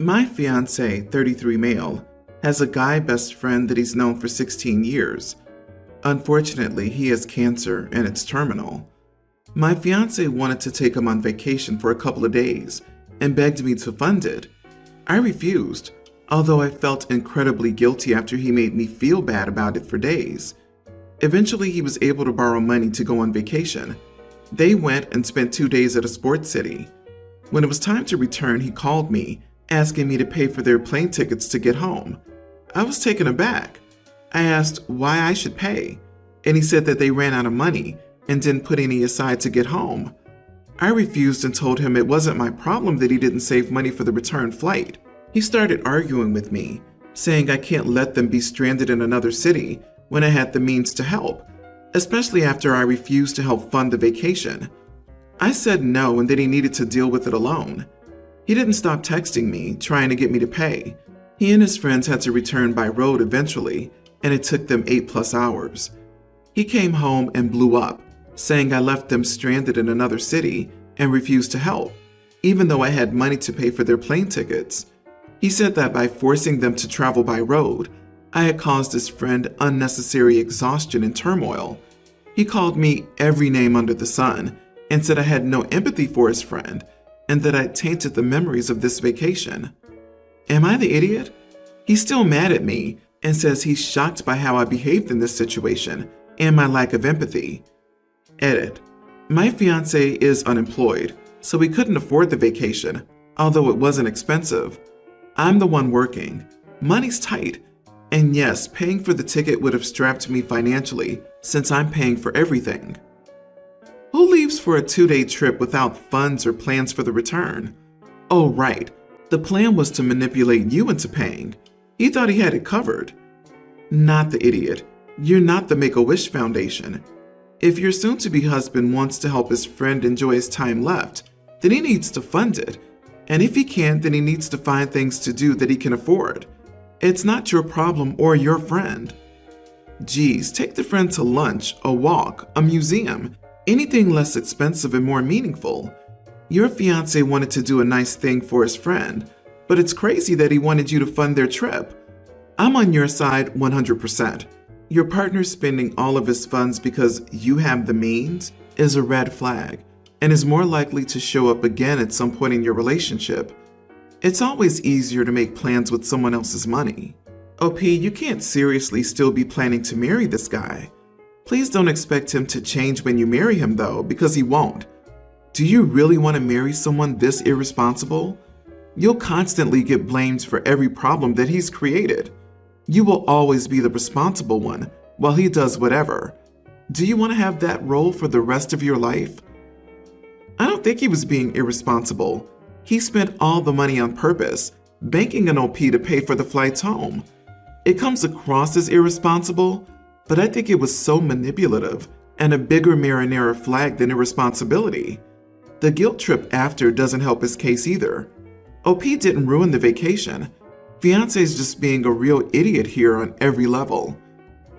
My fiance, 33 male, has a guy best friend that he's known for 16 years. Unfortunately, he has cancer and it's terminal. My fiance wanted to take him on vacation for a couple of days and begged me to fund it. I refused, although I felt incredibly guilty after he made me feel bad about it for days. Eventually, he was able to borrow money to go on vacation. They went and spent 2 days at a sports city. When it was time to return, he called me, asking me to pay for their plane tickets to get home. I was taken aback. I asked why I should pay, and he said that they ran out of money and didn't put any aside to get home. I refused and told him it wasn't my problem that he didn't save money for the return flight. He started arguing with me, saying I can't let them be stranded in another city when I had the means to help, especially after I refused to help fund the vacation. I said no and that he needed to deal with it alone. He didn't stop texting me, trying to get me to pay. He and his friends had to return by road eventually, and it took them 8+ hours. He came home and blew up, saying I left them stranded in another city and refused to help, even though I had money to pay for their plane tickets. He said that by forcing them to travel by road, I had caused his friend unnecessary exhaustion and turmoil. He called me every name under the sun and said I had no empathy for his friend and that I'd tainted the memories of this vacation. Am I the idiot? He's still mad at me and says he's shocked by how I behaved in this situation and my lack of empathy. Edit. My fiance is unemployed, so we couldn't afford the vacation, although it wasn't expensive. I'm the one working. Money's tight. And yes, paying for the ticket would have strapped me financially since I'm paying for everything. Who leaves for a 2-day trip without funds or plans for the return? Oh, right. The plan was to manipulate you into paying. He thought he had it covered. Not the idiot. You're not the Make-A-Wish Foundation. If your soon-to-be husband wants to help his friend enjoy his time left, then he needs to fund it. And if he can't, then he needs to find things to do that he can afford. It's not your problem or your friend. Geez, take the friend to lunch, a walk, a museum, anything less expensive and more meaningful. Your fiancé wanted to do a nice thing for his friend, but it's crazy that he wanted you to fund their trip. I'm on your side 100%. Your partner spending all of his funds because you have the means is a red flag and is more likely to show up again at some point in your relationship. It's always easier to make plans with someone else's money. OP, you can't seriously still be planning to marry this guy. Please don't expect him to change when you marry him though, because he won't. Do you really want to marry someone this irresponsible? You'll constantly get blamed for every problem that he's created. You will always be the responsible one while he does whatever. Do you want to have that role for the rest of your life? I don't think he was being irresponsible. He spent all the money on purpose, banking an OP to pay for the flights home. It comes across as irresponsible, but I think it was so manipulative and a bigger marinara flag than irresponsibility. The guilt trip after doesn't help his case either. OP didn't ruin the vacation. Fiance's just being a real idiot here on every level.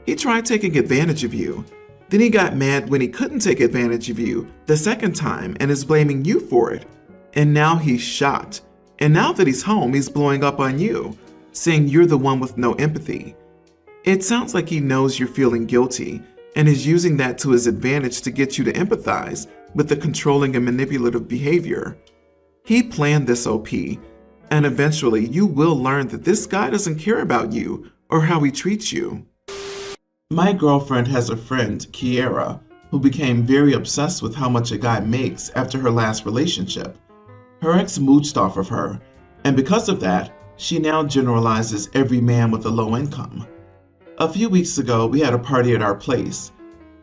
He tried taking advantage of you. Then he got mad when he couldn't take advantage of you the second time and is blaming you for it. And now he's shocked. And now that he's home, he's blowing up on you, saying you're the one with no empathy. It sounds like he knows you're feeling guilty and is using that to his advantage to get you to empathize with the controlling and manipulative behavior. He planned this, OP, and eventually you will learn that this guy doesn't care about you or how he treats you. My girlfriend has a friend, Kiera, who became very obsessed with how much a guy makes after her last relationship. Her ex mooched off of her, and because of that, she now generalizes every man with a low income. A few weeks ago, we had a party at our place.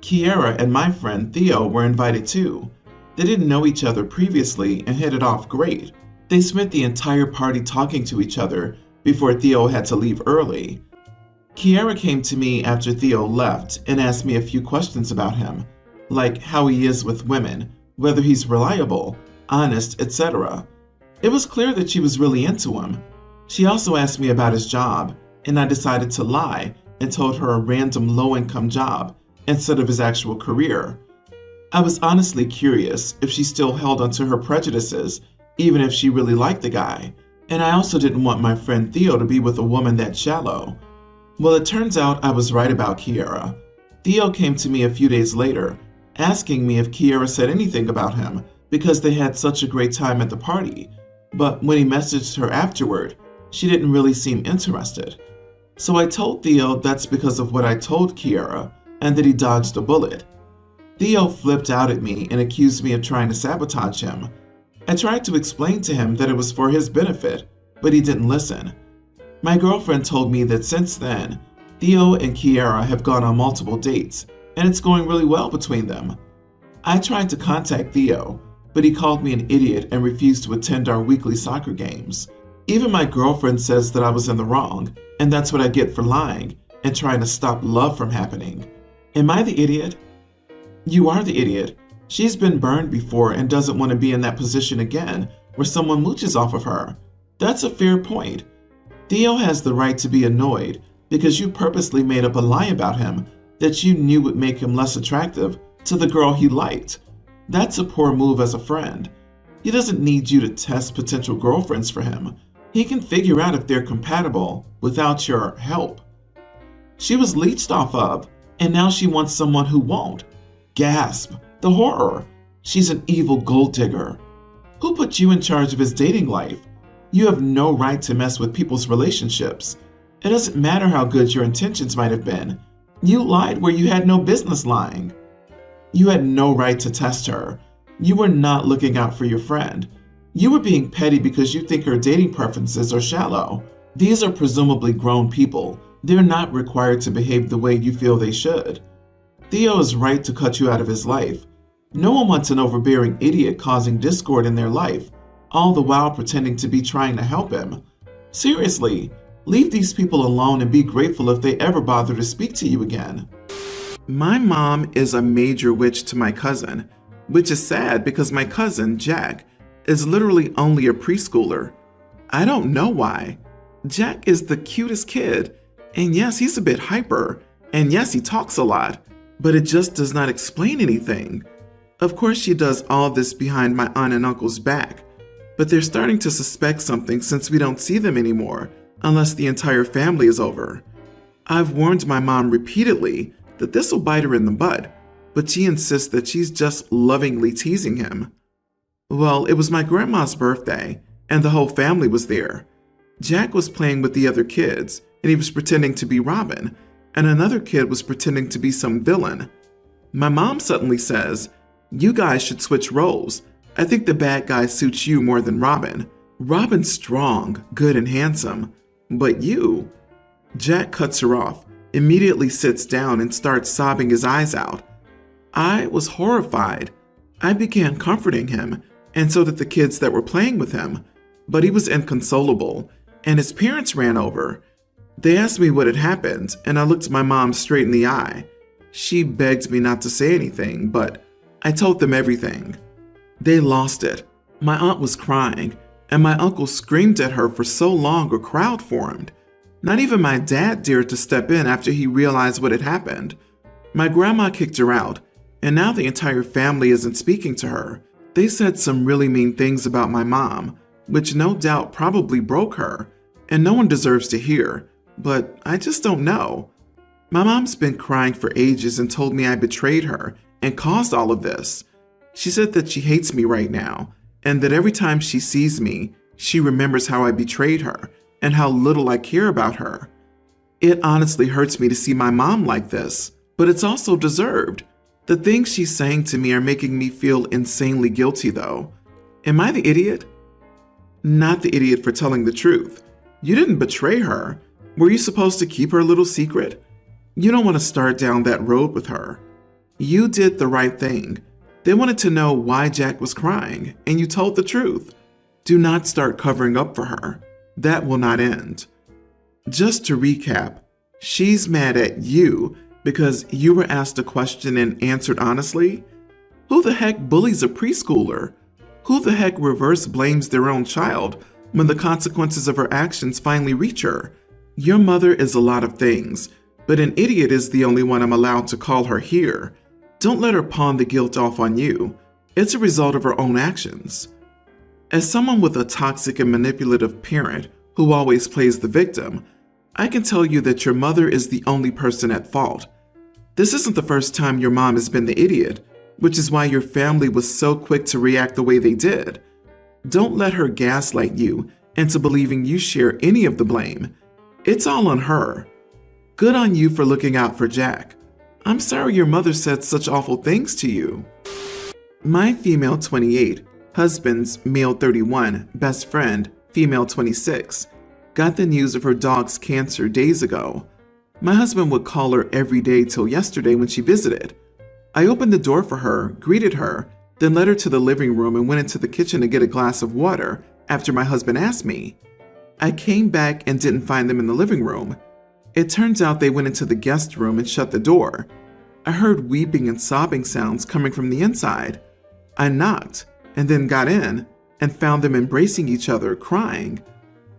Kiera and my friend Theo were invited too. They didn't know each other previously and hit it off great. They spent the entire party talking to each other before Theo had to leave early. Kiera came to me after Theo left and asked me a few questions about him, like how he is with women, whether he's reliable, honest, etc. It was clear that she was really into him. She also asked me about his job, and I decided to lie and told her a random low-income job instead of his actual career. I was honestly curious if she still held onto her prejudices, even if she really liked the guy, And I also didn't want my friend Theo to be with a woman that shallow. Well, it turns out I was right about Kiara. Theo came to me a few days later, asking me if Kiara said anything about him because they had such a great time at the party. But when he messaged her afterward, she didn't really seem interested. So I told Theo that's because of what I told Kiara and that he dodged a bullet. Theo flipped out at me and accused me of trying to sabotage him. I tried to explain to him that it was for his benefit, but he didn't listen. My girlfriend told me that since then, Theo and Kiara have gone on multiple dates, and it's going really well between them. I tried to contact Theo, but he called me an idiot and refused to attend our weekly soccer games. Even my girlfriend says that I was in the wrong, and that's what I get for lying and trying to stop love from happening. Am I the idiot? You are the idiot. She's been burned before and doesn't want to be in that position again where someone mooches off of her. That's a fair point. Theo has the right to be annoyed because you purposely made up a lie about him that you knew would make him less attractive to the girl he liked. That's a poor move as a friend. He doesn't need you to test potential girlfriends for him. He can figure out if they're compatible without your help. She was leeched off of, and now she wants someone who won't. Gasp! The horror! She's an evil gold digger. Who put you in charge of his dating life? You have no right to mess with people's relationships. It doesn't matter how good your intentions might have been. You lied where you had no business lying. You had no right to test her. You were not looking out for your friend. You were being petty because you think her dating preferences are shallow. These are presumably grown people. They're not required to behave the way you feel they should. Theo is right to cut you out of his life. No one wants an overbearing idiot causing discord in their life, all the while pretending to be trying to help him. Seriously, leave these people alone and be grateful if they ever bother to speak to you again. My mom is a major witch to my cousin, which is sad because my cousin, Jack, is literally only a preschooler. I don't know why. Jack is the cutest kid, and yes, he's a bit hyper, and yes, he talks a lot, but it just does not explain anything. Of course, she does all this behind my aunt and uncle's back, but they're starting to suspect something since we don't see them anymore, unless the entire family is over. I've warned my mom repeatedly that this will bite her in the butt, but she insists that she's just lovingly teasing him. Well, it was my grandma's birthday, and the whole family was there. Jack was playing with the other kids, and he was pretending to be Robin, and another kid was pretending to be some villain. My mom suddenly says, "You guys should switch roles. I think the bad guy suits you more than Robin. Robin's strong, good, and handsome. But you..." Jack cuts her off, immediately sits down, and starts sobbing his eyes out. I was horrified. I began comforting him, and so did the kids that were playing with him. But he was inconsolable, and his parents ran over. They asked me what had happened, and I looked my mom straight in the eye. She begged me not to say anything, but I told them everything. They lost it. My aunt was crying, and my uncle screamed at her for so long a crowd formed. Not even my dad dared to step in after he realized what had happened. My grandma kicked her out, and now the entire family isn't speaking to her. They said some really mean things about my mom, which no doubt probably broke her, and no one deserves to hear, but I just don't know. My mom's been crying for ages and told me I betrayed her and caused all of this. She said that she hates me right now, and that every time she sees me, she remembers how I betrayed her and how little I care about her. It honestly hurts me to see my mom like this, but it's also deserved. The things she's saying to me are making me feel insanely guilty, though. Am I the idiot? Not the idiot for telling the truth. You didn't betray her. Were you supposed to keep her little secret? You don't want to start down that road with her. You did the right thing. They wanted to know why Jack was crying, and you told the truth. Do not start covering up for her. That will not end. Just to recap, she's mad at you because you were asked a question and answered honestly? Who the heck bullies a preschooler? Who the heck reverse blames their own child when the consequences of her actions finally reach her? Your mother is a lot of things, but an idiot is the only one I'm allowed to call her here. Don't let her pawn the guilt off on you. It's a result of her own actions. As someone with a toxic and manipulative parent who always plays the victim, I can tell you that your mother is the only person at fault. This isn't the first time your mom has been the idiot, which is why your family was so quick to react the way they did. Don't let her gaslight you into believing you share any of the blame. It's all on her. Good on you for looking out for Jack. I'm sorry your mother said such awful things to you. My female 28, husband's male 31, best friend, female 26, got the news of her dog's cancer days ago. My husband would call her every day till yesterday when she visited. I opened the door for her, greeted her, then led her to the living room and went into the kitchen to get a glass of water after my husband asked me. I came back and didn't find them in the living room. It turns out they went into the guest room and shut the door. I heard weeping and sobbing sounds coming from the inside. I knocked and then got in and found them embracing each other, crying.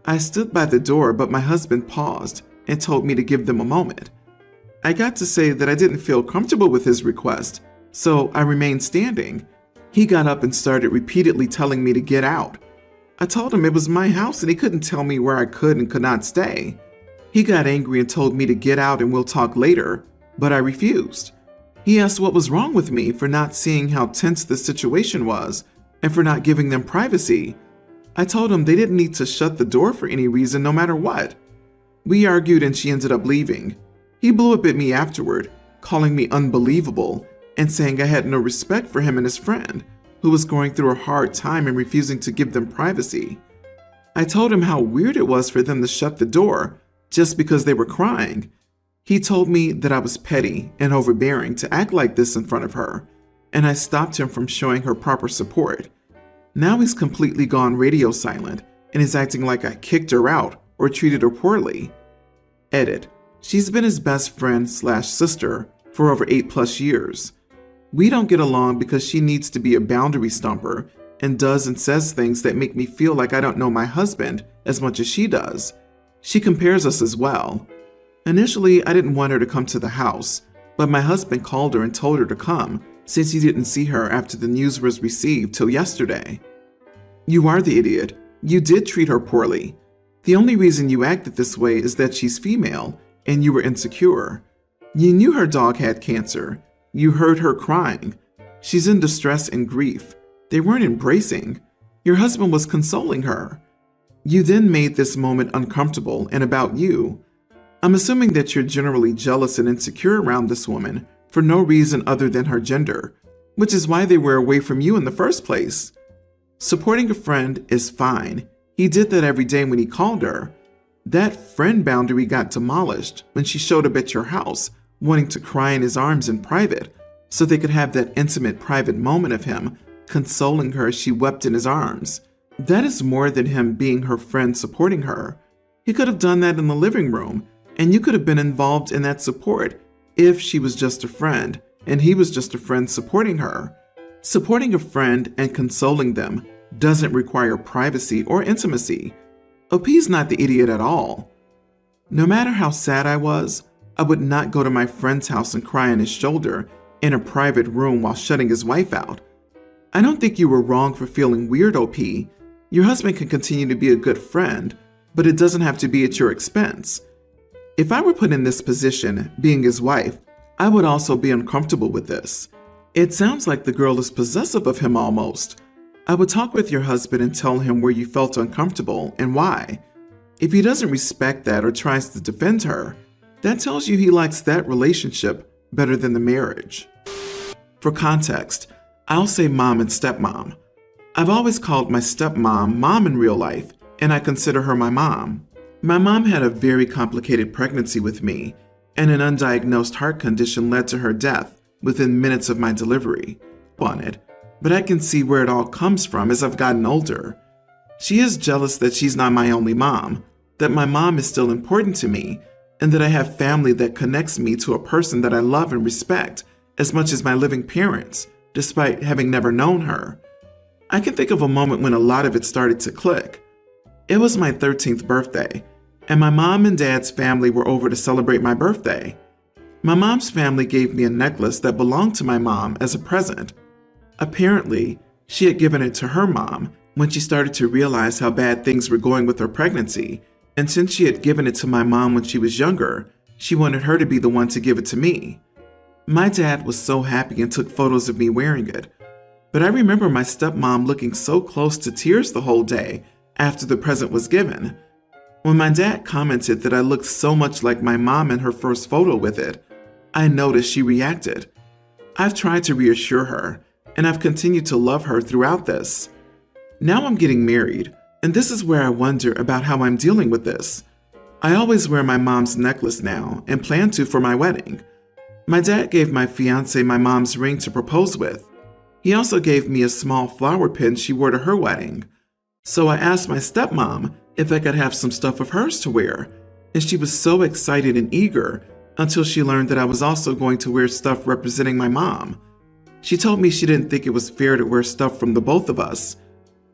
I stood by the door, but my husband paused and told me to give them a moment. I got to say that I didn't feel comfortable with his request, so I remained standing. He got up and started repeatedly telling me to get out. I told him it was my house and he couldn't tell me where I could and could not stay. He got angry and told me to get out and we'll talk later, but I refused. He asked what was wrong with me for not seeing how tense the situation was and for not giving them privacy. I told him they didn't need to shut the door for any reason, no matter what. We argued and she ended up leaving. He blew up at me afterward, calling me unbelievable and saying I had no respect for him and his friend, who was going through a hard time and refusing to give them privacy. I told him how weird it was for them to shut the door just because they were crying. He told me that I was petty and overbearing to act like this in front of her, and I stopped him from showing her proper support. Now he's completely gone radio silent and is acting like I kicked her out or treated her poorly. Edit. She's been his best friend/sister for over 8+ years. We don't get along because she needs to be a boundary stomper and does and says things that make me feel like I don't know my husband as much as she does. She compares us as well. Initially, I didn't want her to come to the house, but my husband called her and told her to come since he didn't see her after the news was received till yesterday. You are the idiot. You did treat her poorly. The only reason you acted this way is that she's female and you were insecure. You knew her dog had cancer. You heard her crying. She's in distress and grief. They weren't embracing. Your husband was consoling her. You then made this moment uncomfortable and about you. I'm assuming that you're generally jealous and insecure around this woman for no reason other than her gender, which is why they were away from you in the first place. Supporting a friend is fine. He did that every day when he called her. That friend boundary got demolished when she showed up at your house, wanting to cry in his arms in private, so they could have that intimate private moment of him consoling her as she wept in his arms. That is more than him being her friend supporting her. He could have done that in the living room, and you could have been involved in that support if she was just a friend and he was just a friend supporting her. Supporting a friend and consoling them doesn't require privacy or intimacy. OP's not the idiot at all. No matter how sad I was, I would not go to my friend's house and cry on his shoulder in a private room while shutting his wife out. I don't think you were wrong for feeling weird, OP. Your husband can continue to be a good friend, but it doesn't have to be at your expense. If I were put in this position, being his wife, I would also be uncomfortable with this. It sounds like the girl is possessive of him almost. I would talk with your husband and tell him where you felt uncomfortable and why. If he doesn't respect that or tries to defend her, that tells you he likes that relationship better than the marriage. For context, I'll say mom and stepmom. I've always called my stepmom mom in real life, and I consider her my mom. My mom had a very complicated pregnancy with me, and an undiagnosed heart condition led to her death within minutes of my delivery. On it, but I can see where it all comes from as I've gotten older. She is jealous that she's not my only mom, that my mom is still important to me, and that I have family that connects me to a person that I love and respect as much as my living parents, despite having never known her. I can think of a moment when a lot of it started to click. It was my 13th birthday, and my mom and dad's family were over to celebrate my birthday. My mom's family gave me a necklace that belonged to my mom as a present. Apparently, she had given it to her mom, When she started to realize how bad things were going with her pregnancy, and since she had given it to my mom when she was younger, she wanted her to be the one to give it to me. My dad was so happy and took photos of me wearing it, but I remember my stepmom looking so close to tears the whole day after the present was given. When my dad commented that I looked so much like my mom in her first photo with it, I noticed she reacted. I've tried to reassure her, and I've continued to love her throughout this. Now I'm getting married, and this is where I wonder about how I'm dealing with this. I always wear my mom's necklace now and plan to for my wedding. My dad gave my fiance my mom's ring to propose with. He also gave me a small flower pin she wore to her wedding. So I asked my stepmom if I could have some stuff of hers to wear, and she was so excited and eager until she learned that I was also going to wear stuff representing my mom. She told me she didn't think it was fair to wear stuff from the both of us.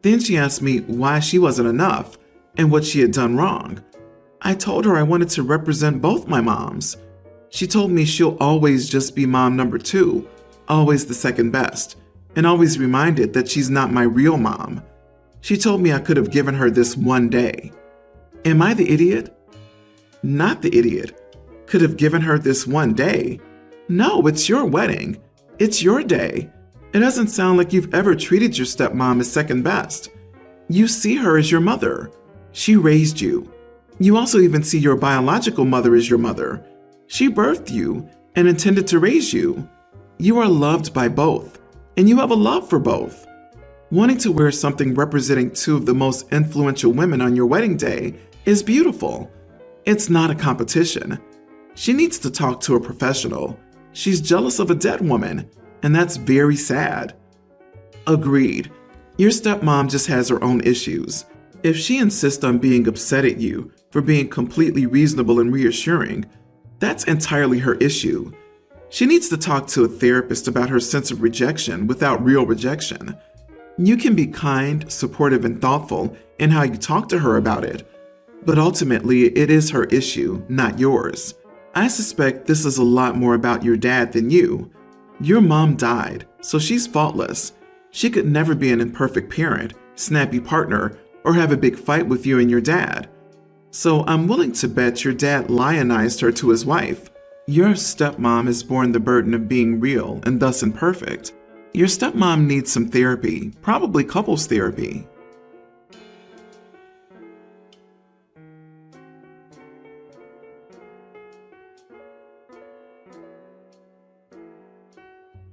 Then she asked me why she wasn't enough and what she had done wrong. I told her I wanted to represent both my moms. She told me she'll always just be mom number 2, always the second best, and always reminded that she's not my real mom. She told me I could have given her this one day. Am I the idiot? Not the idiot. Could have given her this one day? No, it's your wedding. It's your day. It doesn't sound like you've ever treated your stepmom as second best. You see her as your mother. She raised you. You also even see your biological mother as your mother. She birthed you and intended to raise you. You are loved by both, and you have a love for both. Wanting to wear something representing 2 of the most influential women on your wedding day is beautiful. It's not a competition. She needs to talk to a professional. She's jealous of a dead woman, and that's very sad. Agreed. Your stepmom just has her own issues. If she insists on being upset at you for being completely reasonable and reassuring, that's entirely her issue. She needs to talk to a therapist about her sense of rejection without real rejection. You can be kind, supportive, and thoughtful in how you talk to her about it, but ultimately it is her issue, not yours. I suspect this is a lot more about your dad than you. Your mom died, so she's faultless. She could never be an imperfect parent, snappy partner, or have a big fight with you and your dad. So I'm willing to bet your dad lionized her to his wife. Your stepmom has borne the burden of being real and thus imperfect. Your stepmom needs some therapy, probably couples therapy.